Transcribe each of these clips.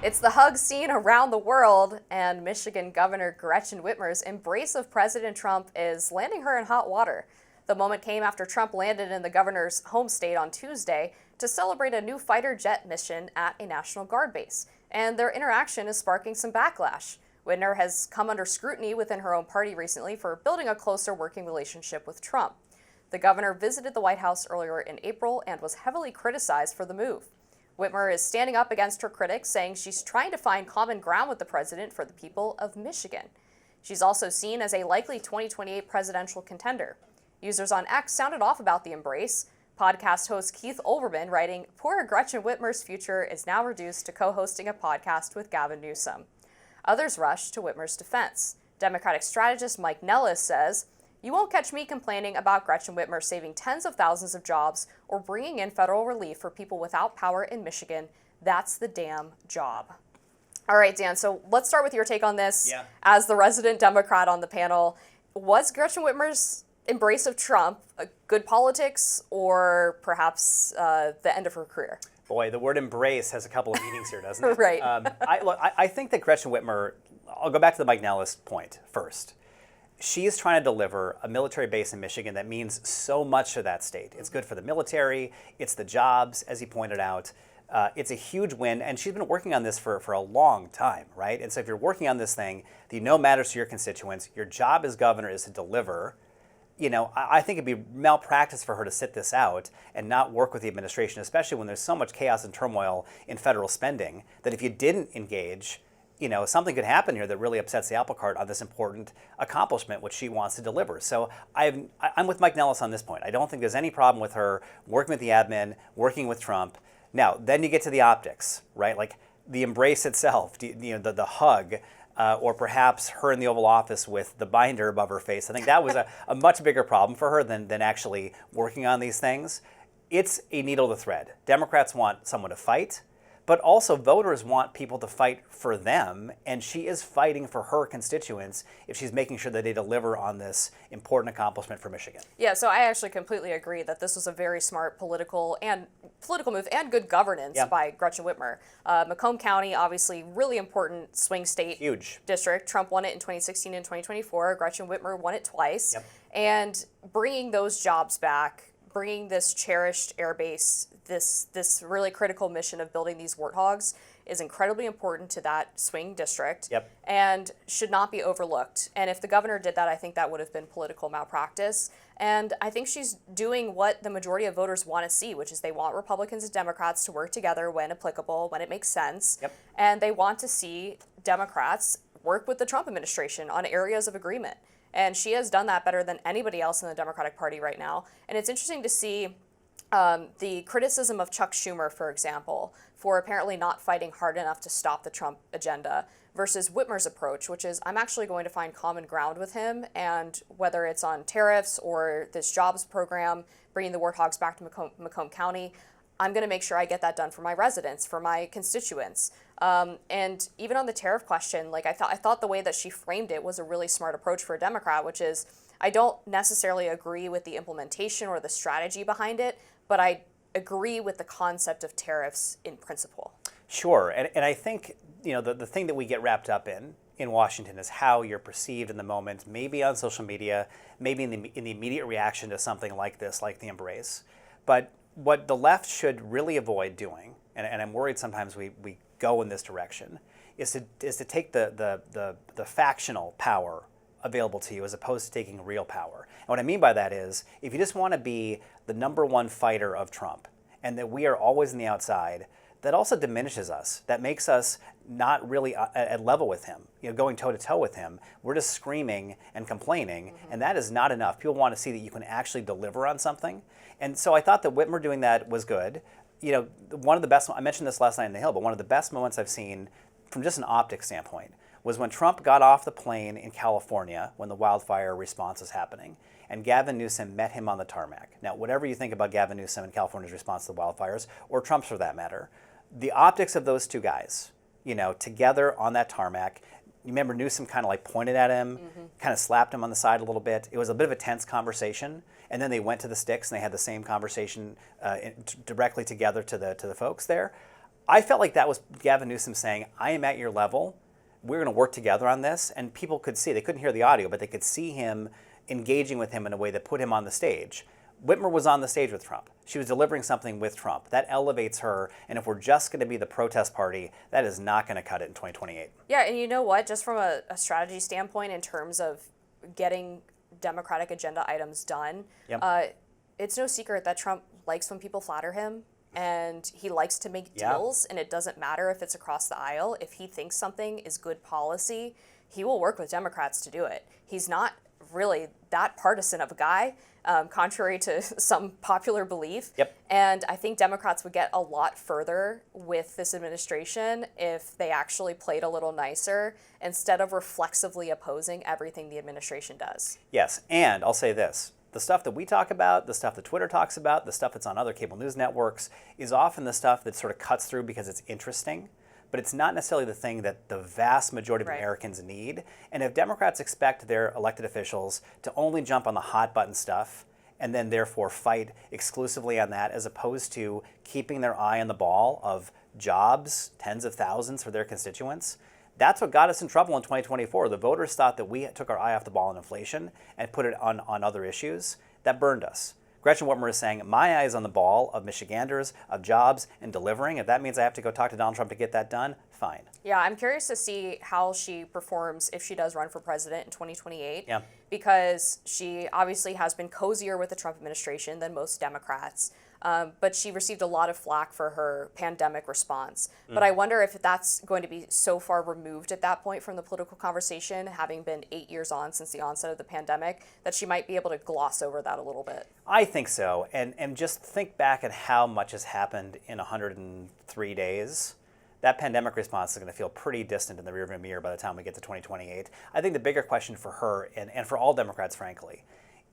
It's the hug scene around the world, and Michigan Governor Gretchen Whitmer's embrace of President Trump is landing her in hot water. The moment came after Trump landed in the governor's home state on Tuesday to celebrate a new fighter jet mission at a National Guard base, and their interaction is sparking some backlash. Whitmer has come under scrutiny within her own party recently for building a closer working relationship with Trump. The governor visited the White House earlier in April and was heavily criticized for the move. Whitmer is standing up against her critics, saying she's trying to find common ground with the president for the people of Michigan. She's also seen as a likely 2028 presidential contender. Users on X sounded off about the embrace. Podcast host Keith Olbermann writing, "Poor Gretchen Whitmer's future is now reduced to co-hosting a podcast with Gavin Newsom." Others rushed to Whitmer's defense. Democratic strategist Mike Nellis says, "You won't catch me complaining about Gretchen Whitmer saving tens of thousands of jobs or bringing in federal relief for people without power in Michigan. That's the damn job." All right, Dan, so let's start with your take on this. Yeah. As the resident Democrat on the panel, was Gretchen Whitmer's embrace of Trump a good politics or perhaps the end of her career? Boy, the word embrace has a couple of meanings here, doesn't it? Right. I think that Gretchen Whitmer, I'll go back to the Mike Nellis point first. She is trying to deliver a military base in Michigan that means so much to that state. It's good for the military. It's the jobs, as he pointed out. It's a huge win, and she's been working on this for a long time, right? And so if you're working on this thing that you know matters to your constituents, your job as governor is to deliver. You know, I think it'd be malpractice for her to sit this out and not work with the administration, especially when there's so much chaos and turmoil in federal spending, that if you didn't engage, you know, something could happen here that really upsets the apple cart on this important accomplishment, which she wants to deliver. So I'm with Mike Nellis on this point. I don't think there's any problem with her working with the admin, working with Trump. Now, then you get to the optics, right? Like the embrace itself, the hug, or perhaps her in the Oval Office with the binder above her face. I think that was a much bigger problem for her than actually working on these things. It's a needle to thread. Democrats want someone to fight, but also voters want people to fight for them, and she is fighting for her constituents if she's making sure that they deliver on this important accomplishment for Michigan. Yeah, so I actually completely agree that this was a very smart political move and good governance by Gretchen Whitmer. Macomb County, obviously really important swing state Huge district. Trump won it in 2016 and 2024. Gretchen Whitmer won it twice. Yep. And bringing those jobs back, bringing this cherished air base, this really critical mission of building these warthogs is incredibly important to that swing district. Yep. And should not be overlooked. And if the governor did that, I think that would have been political malpractice. And I think she's doing what the majority of voters want to see, which is they want Republicans and Democrats to work together when applicable, when it makes sense. Yep. And they want to see Democrats work with the Trump administration on areas of agreement. And she has done that better than anybody else in the Democratic Party right now. And it's interesting to see the criticism of Chuck Schumer, for example, for apparently not fighting hard enough to stop the Trump agenda versus Whitmer's approach, which is I'm actually going to find common ground with him, and whether it's on tariffs or this jobs program, bringing the warthogs back to Macomb County, I'm going to make sure I get that done for my residents, for my constituents. And even on the tariff question, like I thought the way that she framed it was a really smart approach for a Democrat, which is I don't necessarily agree with the implementation or the strategy behind it, but I agree with the concept of tariffs in principle. Sure, and I think the thing that we get wrapped up in Washington is how you're perceived in the moment, maybe on social media, maybe in the immediate reaction to something like this, like the embrace. But what the left should really avoid doing, and I'm worried sometimes we go in this direction, is to take the factional power available to you as opposed to taking real power. And what I mean by that is, if you just want to be the number one fighter of Trump, and that we are always on the outside, that also diminishes us. That makes us not really at level with him, going toe-to-toe with him. We're just screaming and complaining, and that is not enough. People want to see that you can actually deliver on something. And so I thought that Whitmer doing that was good. One of the best, I mentioned this last night in the Hill, but one of the best moments I've seen from just an optics standpoint was when Trump got off the plane in California when the wildfire response was happening, and Gavin Newsom met him on the tarmac. Now, whatever you think about Gavin Newsom and California's response to the wildfires, or Trump's for that matter, the optics of those two guys, together on that tarmac, you remember Newsom kind of like pointed at him, kind of slapped him on the side a little bit. It was a bit of a tense conversation, and then they went to the sticks and they had the same conversation directly together to the folks there. I felt like that was Gavin Newsom saying, I am at your level. We're going to work together on this. And people could see, they couldn't hear the audio, but they could see him engaging with him in a way that put him on the stage. Whitmer was on the stage with Trump. She was delivering something with Trump. That elevates her. And if we're just going to be the protest party, that is not going to cut it in 2028. Yeah, and you know what? Just from a strategy standpoint, in terms of getting Democratic agenda items done, Yep. It's no secret that Trump likes when people flatter him, and he likes to make deals, and it doesn't matter if it's across the aisle. If he thinks something is good policy, he will work with Democrats to do it. He's not really that partisan of a guy, contrary to some popular belief. Yep. And I think Democrats would get a lot further with this administration if they actually played a little nicer instead of reflexively opposing everything the administration does. Yes, and I'll say this. The stuff that we talk about, the stuff that Twitter talks about, the stuff that's on other cable news networks is often the stuff that sort of cuts through because it's interesting, but it's not necessarily the thing that the vast majority of Americans need. And if Democrats expect their elected officials to only jump on the hot button stuff and then therefore fight exclusively on that as opposed to keeping their eye on the ball of jobs, tens of thousands for their constituents, that's what got us in trouble in 2024. The voters thought that we took our eye off the ball on inflation and put it on other issues. That burned us. Gretchen Whitmer is saying, my eye is on the ball of Michiganders, of jobs, and delivering. If that means I have to go talk to Donald Trump to get that done, fine. Yeah, I'm curious to see how she performs if she does run for president in 2028. Yeah. Because she obviously has been cozier with the Trump administration than most Democrats. But she received a lot of flack for her pandemic response. But I wonder if that's going to be so far removed at that point from the political conversation, having been 8 years on since the onset of the pandemic, that she might be able to gloss over that a little bit. I think so. And just think back at how much has happened in 103 days. That pandemic response is going to feel pretty distant in the rearview mirror by the time we get to 2028. I think the bigger question for her, and for all Democrats, frankly,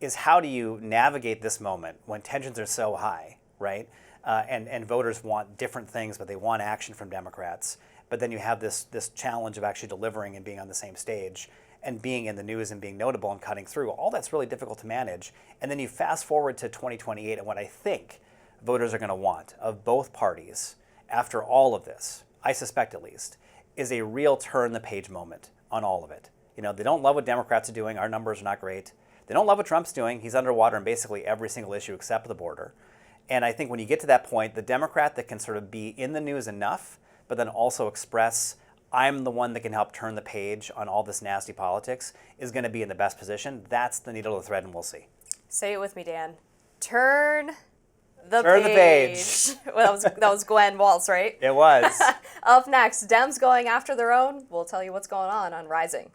is how do you navigate this moment when tensions are so high, right? And voters want different things, but they want action from Democrats. But then you have this challenge of actually delivering and being on the same stage and being in the news and being notable and cutting through. All that's really difficult to manage. And then you fast forward to 2028 and what I think voters are going to want of both parties after all of this, I suspect at least, is a real turn the page moment on all of it. You know, they don't love what Democrats are doing. Our numbers are not great. They don't love what Trump's doing. He's underwater on basically every single issue except the border. And I think when you get to that point, the Democrat that can sort of be in the news enough, but then also express, I'm the one that can help turn the page on all this nasty politics, is going to be in the best position. That's the needle of the thread, and we'll see. Say it with me, Dan. Turn the page. Well, that was Gwen Waltz, right? It was. Up next, Dems going after their own. We'll tell you what's going on Rising.